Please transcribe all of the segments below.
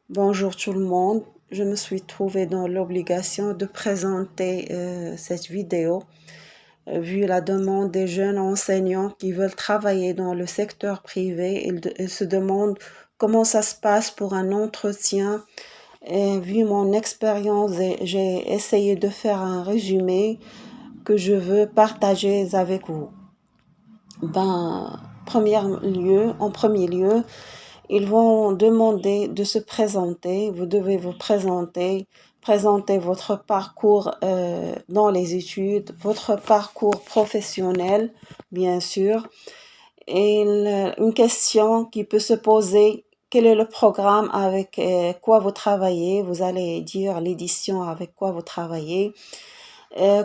Bonjour tout le monde, je me suis trouvée dans l'obligation de présenter cette vidéo vu la demande des jeunes enseignants qui veulent travailler dans le secteur privé. Ils se demandent comment ça se passe pour un entretien. Et vu mon expérience, j'ai essayé de faire un résumé que je veux partager avec vous. En premier lieu, ils vont demander de se présenter. Vous devez vous présenter votre parcours dans les études, votre parcours professionnel, bien sûr. Et une question qui peut se poser, quel est le programme avec quoi vous travaillez? Vous allez dire l'édition avec quoi vous travaillez.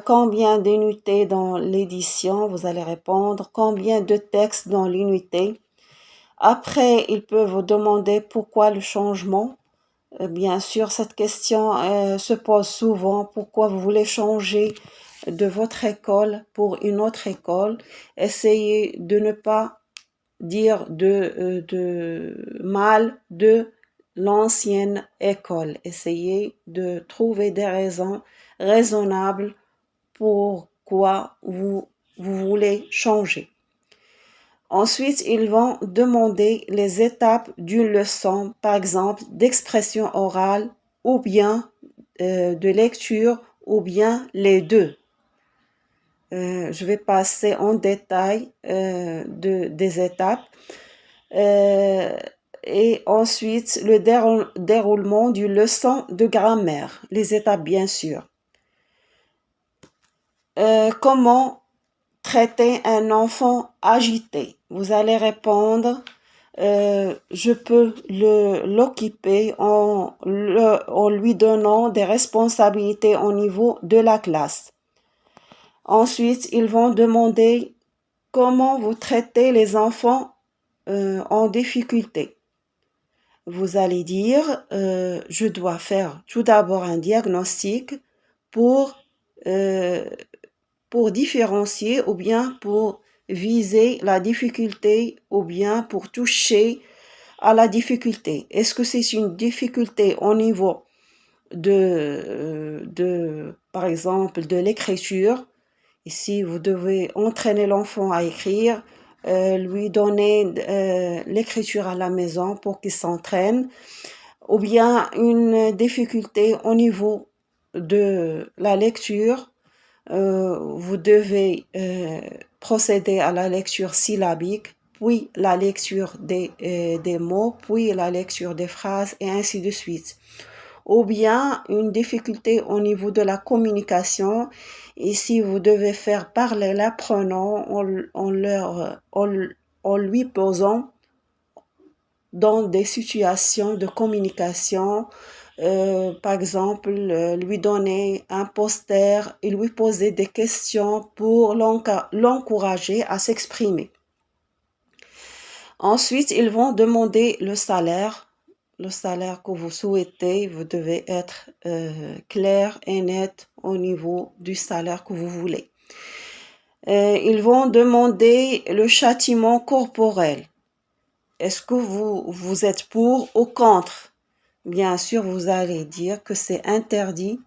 Combien d'unités dans l'édition? Vous allez répondre. Combien de textes dans l'unité? Après, il peut vous demander pourquoi le changement. Bien sûr, cette question se pose souvent. Pourquoi vous voulez changer de votre école pour une autre école? Essayez de ne pas dire de mal de l'ancienne école. Essayez de trouver des raisons raisonnables pourquoi vous voulez changer. Ensuite, ils vont demander les étapes d'une leçon, par exemple d'expression orale ou bien de lecture ou bien les deux. Je vais passer en détail des étapes. Et ensuite, le déroulement d'une leçon de grammaire, les étapes bien sûr. Comment traiter un enfant agité? Vous allez répondre, je peux l'occuper en lui donnant des responsabilités au niveau de la classe. Ensuite, ils vont demander comment vous traitez les enfants en difficulté. Vous allez dire, je dois faire tout d'abord un diagnostic pour différencier ou bien pour viser la difficulté ou bien pour toucher à la difficulté. Est-ce que c'est une difficulté au niveau par exemple, de l'écriture? Ici, vous devez entraîner l'enfant à écrire, lui donner l'écriture à la maison pour qu'il s'entraîne, ou bien une difficulté au niveau de la lecture. Vous devez procéder à la lecture syllabique, puis la lecture des mots, puis la lecture des phrases et ainsi de suite. Ou bien une difficulté au niveau de la communication. Ici, vous devez faire parler l'apprenant en lui posant dans des situations de communication. Par exemple, lui donner un poster et lui poser des questions pour l'encourager à s'exprimer. Ensuite, ils vont demander le salaire que vous souhaitez. Vous devez être clair et net au niveau du salaire que vous voulez. Ils vont demander le châtiment corporel. Est-ce que vous êtes pour ou contre? Bien sûr, vous allez dire que c'est interdit.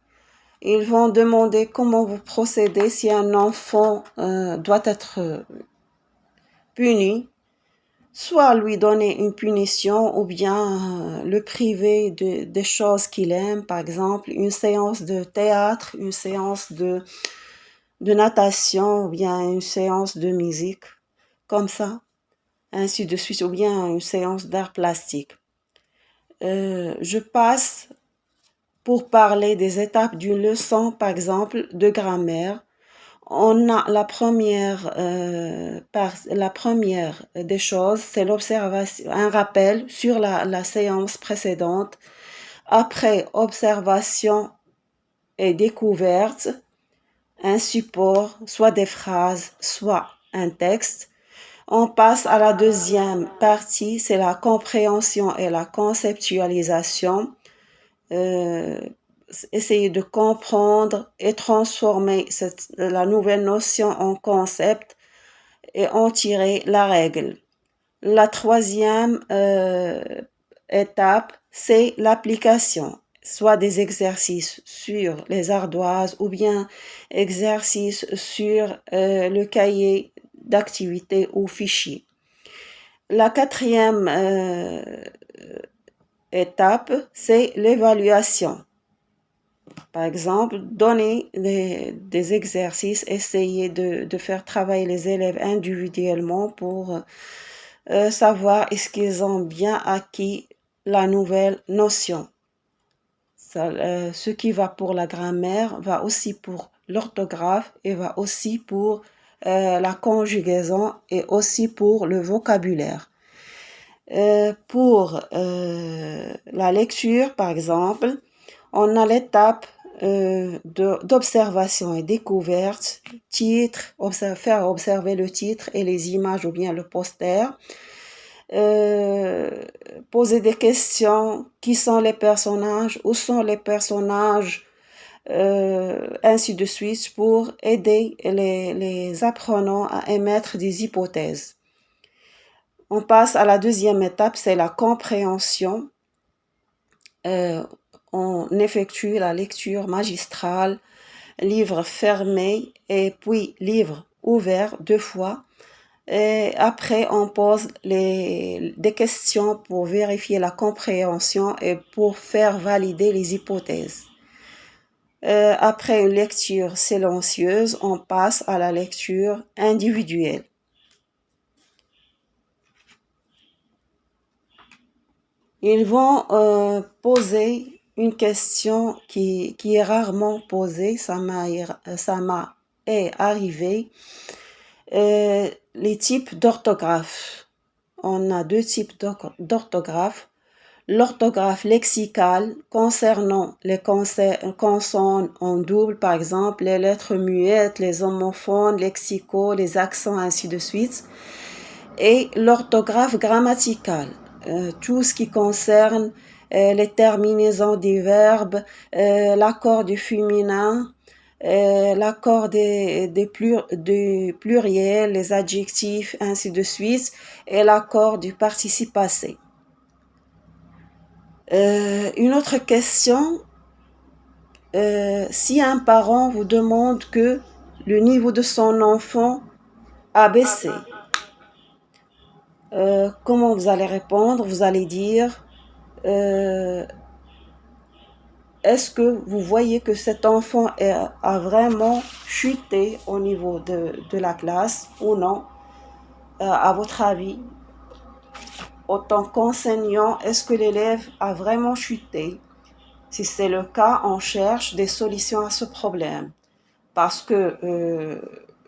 Ils vont demander comment vous procédez si un enfant doit être puni, soit lui donner une punition ou bien le priver des choses qu'il aime, par exemple une séance de théâtre, une séance de natation ou bien une séance de musique, comme ça, ainsi de suite, ou bien une séance d'art plastique. Je passe pour parler des étapes d'une leçon, par exemple, de grammaire. On a la première des choses, c'est l'observation, un rappel sur la séance précédente. Après observation et découverte, un support, soit des phrases, soit un texte. On passe à la deuxième partie, c'est la compréhension et la conceptualisation. Essayer de comprendre et transformer la nouvelle notion en concept et en tirer la règle. La troisième étape, c'est l'application, soit des exercices sur les ardoises ou bien exercices sur le cahier d'activités ou fichier. La quatrième étape, c'est l'évaluation. Par exemple, donner des exercices, essayer de faire travailler les élèves individuellement pour savoir est-ce qu'ils ont bien acquis la nouvelle notion. Ce qui va pour la grammaire va aussi pour l'orthographe et va aussi pour la conjugaison et aussi pour le vocabulaire. Pour la lecture, par exemple, on a l'étape d'observation et découverte, titre, faire observer le titre et les images ou bien le poster, poser des questions, qui sont les personnages, où sont les personnages, ainsi de suite, pour aider les apprenants à émettre des hypothèses. On passe à la deuxième étape, c'est la compréhension. On effectue la lecture magistrale, livre fermé et puis livre ouvert 2 fois. Et après, on pose des questions pour vérifier la compréhension et pour faire valider les hypothèses. Après une lecture silencieuse, on passe à la lecture individuelle. Ils vont poser une question qui est rarement posée, ça m'a est arrivé. Les types d'orthographe. On a 2 types d'orthographe. L'orthographe lexicale concernant les consonnes en double, par exemple, les lettres muettes, les homophones, lexicaux, les accents, ainsi de suite. Et l'orthographe grammaticale, tout ce qui concerne les terminaisons des verbes, l'accord du féminin, l'accord des pluriels, les adjectifs, ainsi de suite, et l'accord du participe passé. Une autre question, si un parent vous demande que le niveau de son enfant a baissé, comment vous allez répondre? Vous allez dire, est-ce que vous voyez que cet enfant a vraiment chuté au niveau de la classe ou non? À votre avis, en tant qu'enseignant, est-ce que l'élève a vraiment chuté? Si c'est le cas, on cherche des solutions à ce problème. Parce que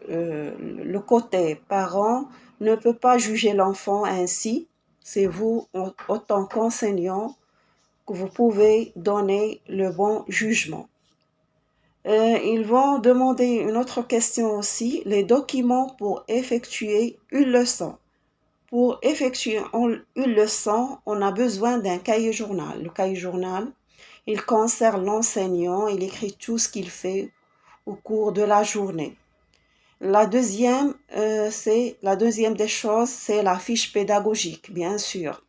le côté parent ne peut pas juger l'enfant ainsi. C'est vous, en tant qu'enseignant, que vous pouvez donner le bon jugement. Ils vont demander une autre question aussi, les documents pour effectuer une leçon. Pour effectuer une leçon, on a besoin d'un cahier journal. Le cahier journal, il concerne l'enseignant, il écrit tout ce qu'il fait au cours de la journée. La deuxième des choses, c'est la fiche pédagogique, bien sûr,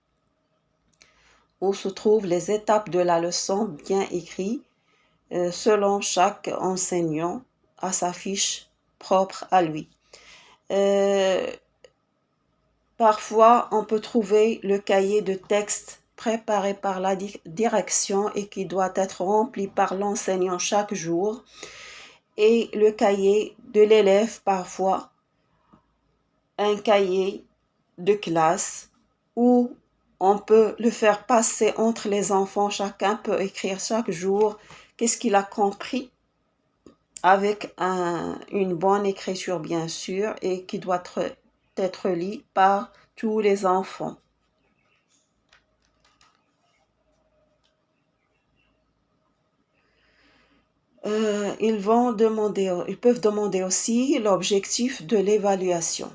où se trouvent les étapes de la leçon bien écrites, selon chaque enseignant à sa fiche propre à lui. Parfois, on peut trouver le cahier de texte préparé par la direction et qui doit être rempli par l'enseignant chaque jour, et le cahier de l'élève parfois, un cahier de classe où on peut le faire passer entre les enfants. Chacun peut écrire chaque jour qu'est-ce qu'il a compris avec une bonne écriture bien sûr et qui doit être lu par tous les enfants. Ils peuvent demander aussi l'objectif de l'évaluation.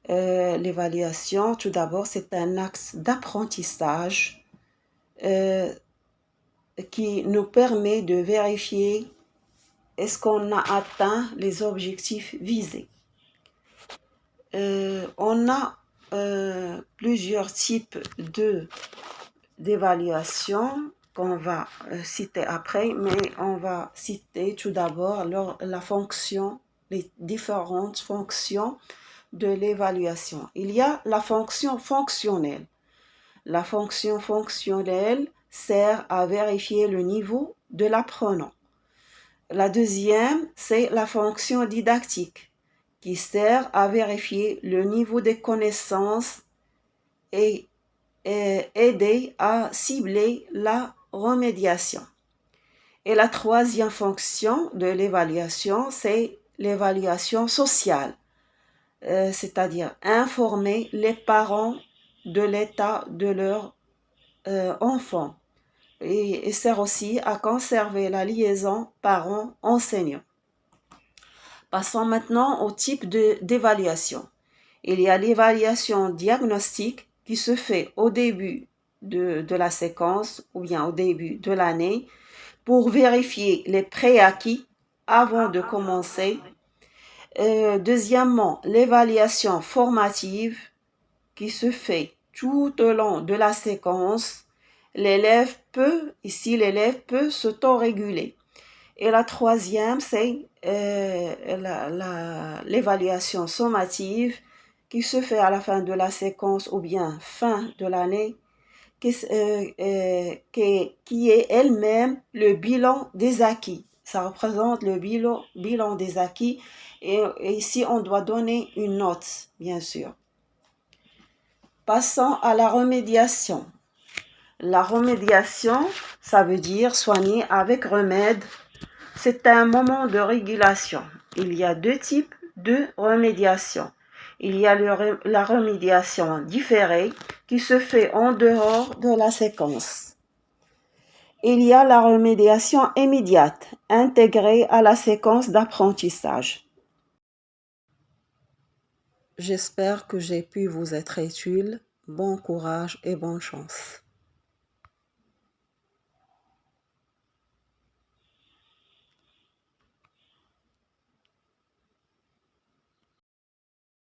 L'évaluation, tout d'abord, c'est un axe d'apprentissage qui nous permet de vérifier est-ce qu'on a atteint les objectifs visés. On a plusieurs types d'évaluation qu'on va citer après, mais on va citer tout d'abord la fonction, les différentes fonctions de l'évaluation. Il y a la fonction fonctionnelle. La fonction fonctionnelle sert à vérifier le niveau de l'apprenant. La deuxième, c'est la fonction didactique, qui sert à vérifier le niveau des connaissances et aider à cibler la remédiation. Et la troisième fonction de l'évaluation, c'est l'évaluation sociale, c'est-à-dire informer les parents de l'état de leur enfant et sert aussi à conserver la liaison parents-enseignants. Passons maintenant au type d'évaluation. Il y a l'évaluation diagnostique qui se fait au début de la séquence ou bien au début de l'année pour vérifier les préacquis avant de commencer. Deuxièmement, l'évaluation formative qui se fait tout au long de la séquence. L'élève peut s'autoréguler. Et la troisième, c'est l'évaluation sommative qui se fait à la fin de la séquence ou bien fin de l'année, qui est elle-même le bilan des acquis. Ça représente le bilan des acquis et ici on doit donner une note, bien sûr. Passons à la remédiation. La remédiation, ça veut dire soigner avec remède. C'est un moment de régulation. Il y a deux types de remédiation. Il y a la remédiation différée qui se fait en dehors de la séquence. Il y a la remédiation immédiate, intégrée à la séquence d'apprentissage. J'espère que j'ai pu vous être utile. Bon courage et bonne chance.